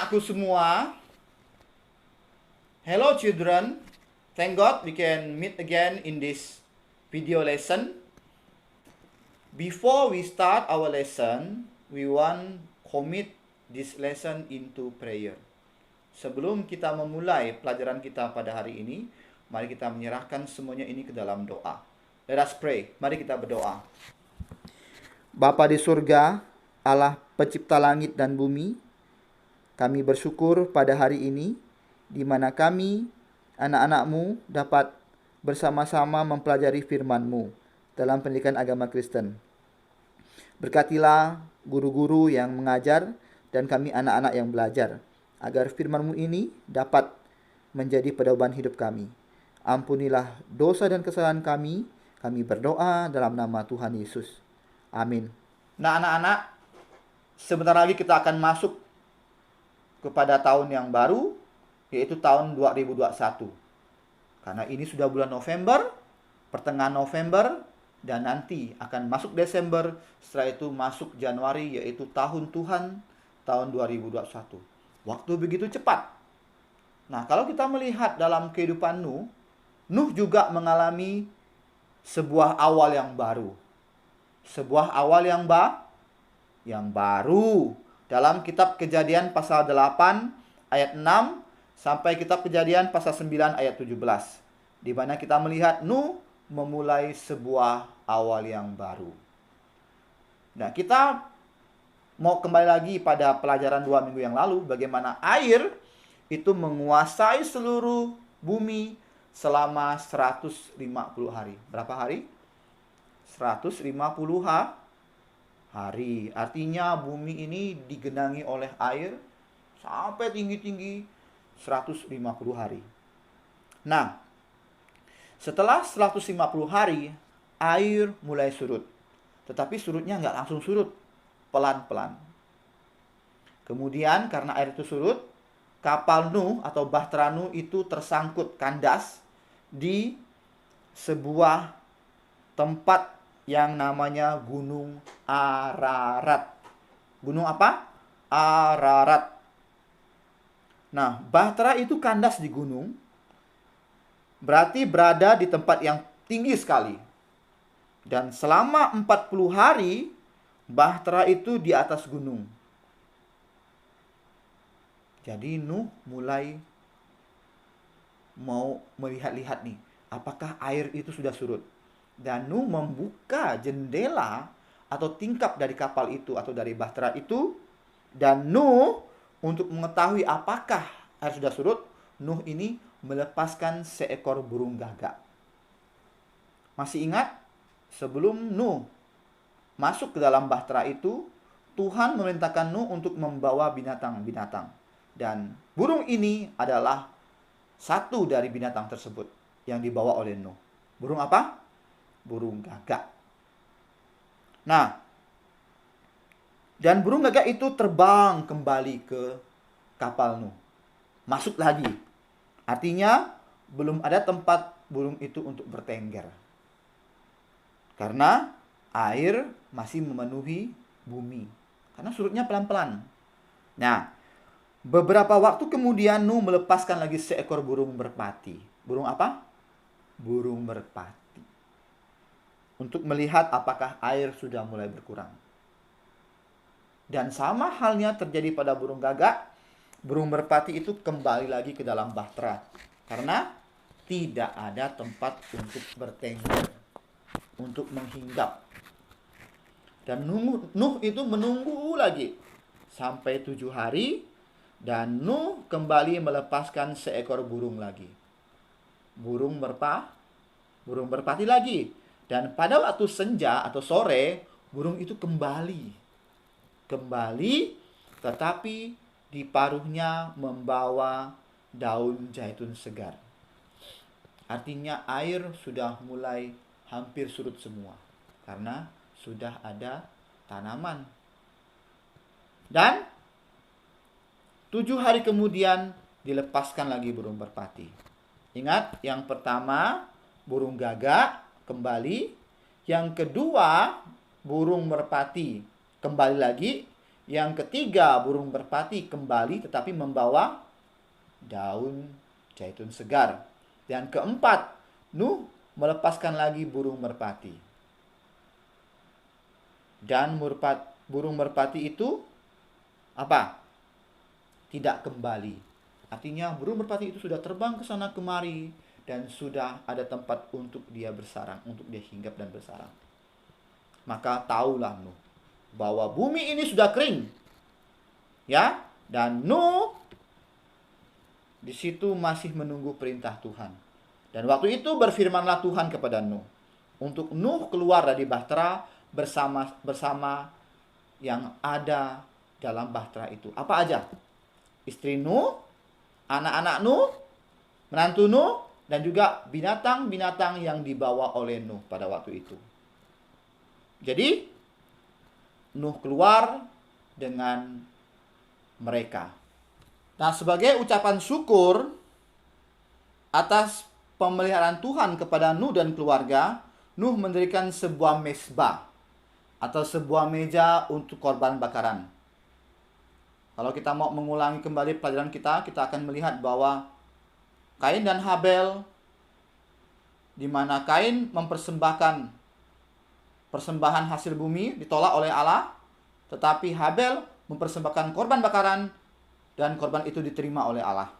anak-anakku semua, hello children. Thank God we can meet again in this video lesson. Before we start our lesson, we want commit this lesson into prayer. Sebelum kita memulai pelajaran kita pada hari ini, mari kita menyerahkan semuanya ini ke dalam doa. Let us pray. Mari kita berdoa. Bapa di surga, Allah pencipta langit dan bumi, kami bersyukur pada hari ini, di mana kami, anak-anak-Mu, dapat bersama-sama mempelajari firman-Mu dalam pendidikan agama Kristen. Berkatilah guru-guru yang mengajar dan kami anak-anak yang belajar, agar firman-Mu ini dapat menjadi pedoman hidup kami. Ampunilah dosa dan kesalahan kami berdoa dalam nama Tuhan Yesus. Amin. Nah anak-anak, sebentar lagi kita akan masuk kepada tahun yang baru, yaitu tahun 2021. Karena ini sudah bulan November, pertengahan November, dan nanti akan masuk Desember, setelah itu masuk Januari, yaitu tahun Tuhan, tahun 2021. Waktu begitu cepat. Nah, kalau kita melihat dalam kehidupan Nuh juga mengalami sebuah awal yang baru. Sebuah awal yang baru. Dalam kitab Kejadian pasal 8 ayat 6 sampai kitab Kejadian pasal 9 ayat 17. Di mana kita melihat Nuh memulai sebuah awal yang baru. Nah, kita mau kembali lagi pada pelajaran 2 minggu yang lalu, bagaimana air itu menguasai seluruh bumi selama 150 hari. Berapa hari? 150 hari. Artinya bumi ini digenangi oleh air sampai tinggi-tinggi 150 hari. Nah, setelah 150 hari, air mulai surut. Tetapi surutnya nggak langsung surut, pelan-pelan. Kemudian karena air itu surut, kapal Nuh atau bahtera Nuh itu tersangkut kandas di sebuah tempat yang namanya Gunung Ararat. Gunung apa? Ararat. Nah, bahtera itu kandas di gunung, berarti berada di tempat yang tinggi sekali. Dan selama 40 hari, bahtera itu di atas gunung. Jadi Nuh mulai mau melihat-lihat nih, apakah air itu sudah surut. Dan Nuh membuka jendela atau tingkap dari kapal itu atau dari bahtera itu. Dan Nuh untuk mengetahui apakah air sudah surut, Nuh ini melepaskan seekor burung gagak. Masih ingat? Sebelum Nuh masuk ke dalam bahtera itu, Tuhan memerintahkan Nuh untuk membawa binatang-binatang. Dan burung ini adalah satu dari binatang tersebut yang dibawa oleh Nuh. Burung apa? Burung gagak. Nah, dan burung gagak itu terbang kembali ke kapal Nuh. Masuk lagi. Artinya belum ada tempat burung itu untuk bertengger. Karena air masih memenuhi bumi. Karena surutnya pelan-pelan. Nah, beberapa waktu kemudian Nuh melepaskan lagi seekor burung merpati. Burung apa? Burung merpati. Untuk melihat apakah air sudah mulai berkurang. Dan sama halnya terjadi pada burung gagak, burung merpati itu kembali lagi ke dalam bahtera. Karena tidak ada tempat untuk bertengger, untuk menghinggap. Dan Nuh itu menunggu lagi sampai 7 hari, dan Nuh kembali melepaskan seekor burung lagi. Burung merpati lagi. Dan pada waktu senja atau sore, burung itu kembali, tetapi di paruhnya membawa daun zaitun segar. Artinya air sudah mulai hampir surut semua, karena sudah ada tanaman. Dan 7 hari kemudian dilepaskan lagi burung merpati. Ingat, yang pertama burung gagak kembali. Yang kedua, burung merpati kembali lagi. Yang ketiga, burung merpati kembali tetapi membawa daun zaitun segar. Yang keempat, Nuh melepaskan lagi burung merpati. Dan burung merpati itu apa? Tidak kembali. Artinya burung merpati itu sudah terbang ke sana kemari dan sudah ada tempat untuk dia bersarang, untuk dia hinggap dan bersarang. Maka tahulah Nuh bahwa bumi ini sudah kering. Ya, dan Nuh di situ masih menunggu perintah Tuhan. Dan waktu itu berfirmanlah Tuhan kepada Nuh untuk Nuh keluar dari bahtera bersama yang ada dalam bahtera itu. Apa aja? Istri Nuh, anak-anak Nuh, menantu Nuh, dan juga binatang-binatang yang dibawa oleh Nuh pada waktu itu. Jadi Nuh keluar dengan mereka. Nah, sebagai ucapan syukur atas pemeliharaan Tuhan kepada Nuh dan keluarga, Nuh mendirikan sebuah mezbah atau sebuah meja untuk korban bakaran. Kalau kita mau mengulangi kembali pelajaran kita akan melihat bahwa Kain dan Habel, di mana Kain mempersembahkan persembahan hasil bumi ditolak oleh Allah, tetapi Habel mempersembahkan korban bakaran dan korban itu diterima oleh Allah.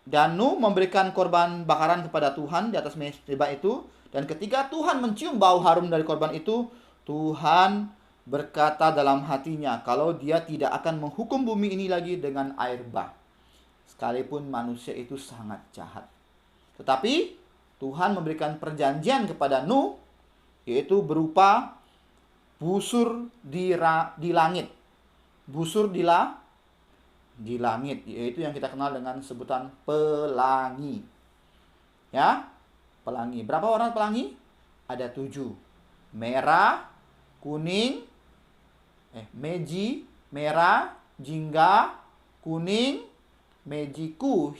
Dan Nuh memberikan korban bakaran kepada Tuhan di atas mezbah itu. Dan ketika Tuhan mencium bau harum dari korban itu, Tuhan berkata dalam hatinya kalau dia tidak akan menghukum bumi ini lagi dengan air bah. Sekalipun manusia itu sangat jahat. Tetapi Tuhan memberikan perjanjian kepada Nuh, yaitu berupa busur di langit. Busur di langit, yaitu yang kita kenal dengan sebutan pelangi. Ya, pelangi. Berapa warna pelangi? Ada 7. Merah, kuning, meji, merah, jingga, kuning, mejiku,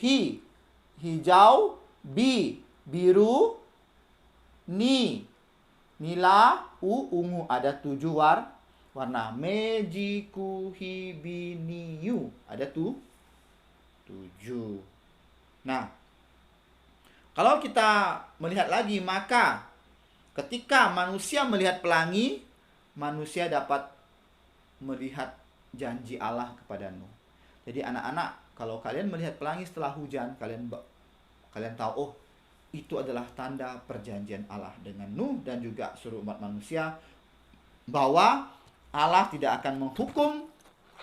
hijau, biru, nila, ungu. Ada 7 warna. Mejiku, biniu. Ada 7. Nah, kalau kita melihat lagi, maka ketika manusia melihat pelangi, manusia dapat melihat janji Allah kepada Nuh. Jadi anak-anak, kalau kalian melihat pelangi setelah hujan, kalian tahu, oh, itu adalah tanda perjanjian Allah dengan Nuh dan juga seluruh umat manusia, bahwa Allah tidak akan menghukum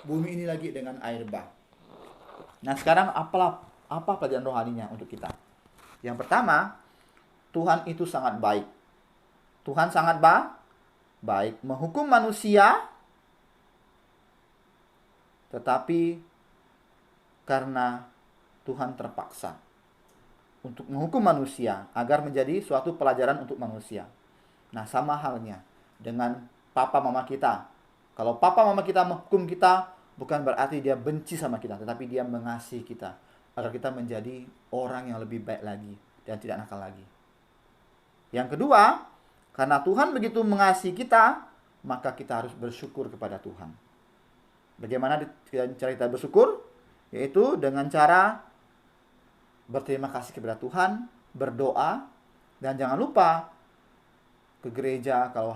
bumi ini lagi dengan air bah. Nah, sekarang apa pelajaran rohaninya untuk kita? Yang pertama, Tuhan itu sangat baik. Tuhan sangat baik menghukum manusia, tetapi karena Tuhan terpaksa untuk menghukum manusia agar menjadi suatu pelajaran untuk manusia. Nah, sama halnya dengan papa mama kita. Kalau papa mama kita menghukum kita, bukan berarti dia benci sama kita, tetapi dia mengasihi kita agar kita menjadi orang yang lebih baik lagi dan tidak nakal lagi. Yang kedua, karena Tuhan begitu mengasihi kita, maka kita harus bersyukur kepada Tuhan. Bagaimana cara kita bersyukur? Yaitu dengan cara berterima kasih kepada Tuhan, berdoa, dan jangan lupa ke gereja kalau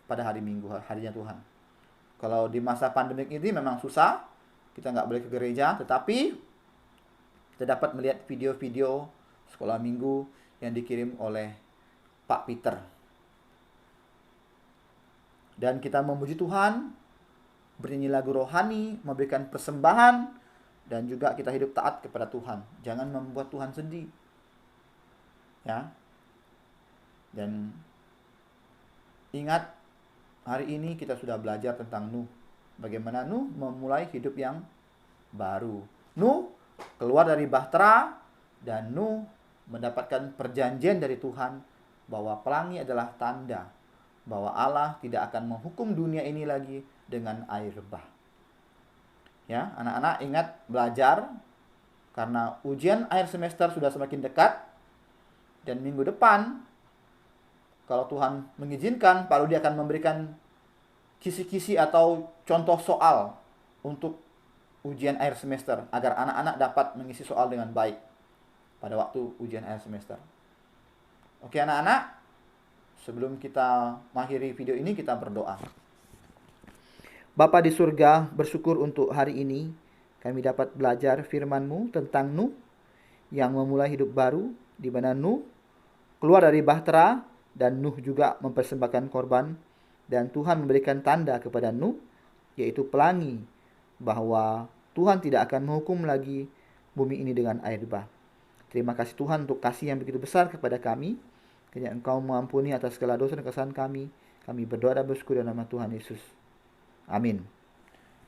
pada hari Minggu, harinya Tuhan. Kalau di masa pandemik ini memang susah, kita nggak boleh ke gereja, tetapi kita dapat melihat video-video sekolah minggu yang dikirim oleh Pak Peter. Dan kita memuji Tuhan, bernyanyi lagu rohani, memberikan persembahan, dan juga kita hidup taat kepada Tuhan. Jangan membuat Tuhan sedih. Ya. Dan ingat, hari ini kita sudah belajar tentang Nuh. Bagaimana Nuh memulai hidup yang baru. Nuh keluar dari bahtera, dan Nuh mendapatkan perjanjian dari Tuhan bahwa pelangi adalah tanda bahwa Allah tidak akan menghukum dunia ini lagi dengan air bah. Ya, anak-anak ingat belajar, karena ujian akhir semester sudah semakin dekat, dan minggu depan kalau Tuhan mengizinkan, Pak Rudi akan memberikan kisi-kisi atau contoh soal untuk ujian akhir semester agar anak-anak dapat mengisi soal dengan baik pada waktu ujian akhir semester. Oke anak-anak, sebelum kita mengakhiri video ini kita berdoa. Bapa di surga, bersyukur untuk hari ini kami dapat belajar firman-Mu tentang Nuh yang memulai hidup baru, di mana Nuh keluar dari bahtera dan Nuh juga mempersembahkan korban, dan Tuhan memberikan tanda kepada Nuh, yaitu pelangi, bahwa Tuhan tidak akan menghukum lagi bumi ini dengan air bah. Terima kasih Tuhan untuk kasih yang begitu besar kepada kami. Kiranya Engkau mengampuni atas segala dosa dan kesalahan kami. Kami berdoa dan bersyukur dalam nama Tuhan Yesus. Amin.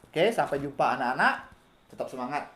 Oke, sampai jumpa anak-anak. Tetap semangat.